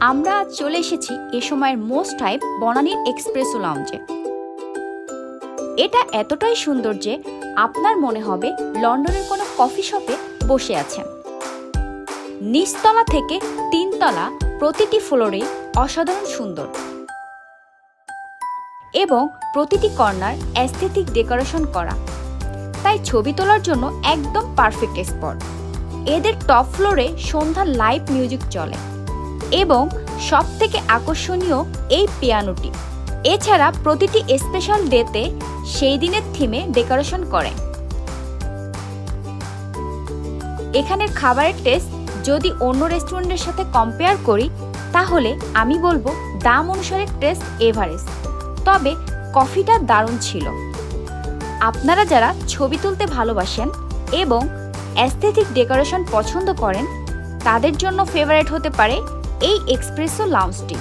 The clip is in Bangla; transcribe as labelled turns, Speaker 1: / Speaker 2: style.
Speaker 1: আমরা আজ চলে এসেছি এ সময়ের মোস্ট হাইপ বনানীর এক্সপ্রেসো লাউঞ্জে। এটা এতটাই সুন্দর যে আপনার মনে হবে লন্ডনের কোনো কফি শপে বসে আছেন। নিচতলা থেকে 3 তলা প্রতিটি ফ্লোরে অসাধারণ সুন্দর এবং প্রতিটি কর্নার অ্যাস্থেটিক ডেকোরেশন করা, তাই ছবি তোলার জন্য একদম পারফেক্ট স্পট। এদের টপ ফ্লোরে সন্ধ্যার লাইভ মিউজিক চলে এবং সবথেকে আকর্ষণীয় এই পিয়ানোটি। এছাড়া প্রতিটি স্পেশাল ডেতে সেই দিনের থিমে ডেকোরেশন করে। এখানের খাবারের টেস্ট যদি অন্য রেস্টুরেন্টের সাথে কম্পেয়ার করি তাহলে আমি বলবো দাম অনুসারে টেস্ট এভারেজ, তবে কফিটা দারুণ ছিল। আপনারা যারা ছবি তুলতে ভালোবাসেন এবং অ্যাস্থেটিক ডেকোরেশন পছন্দ করেন তাদের জন্য ফেভারিট হতে পারে এই এক্সপ্রেসো লাউঞ্জটি।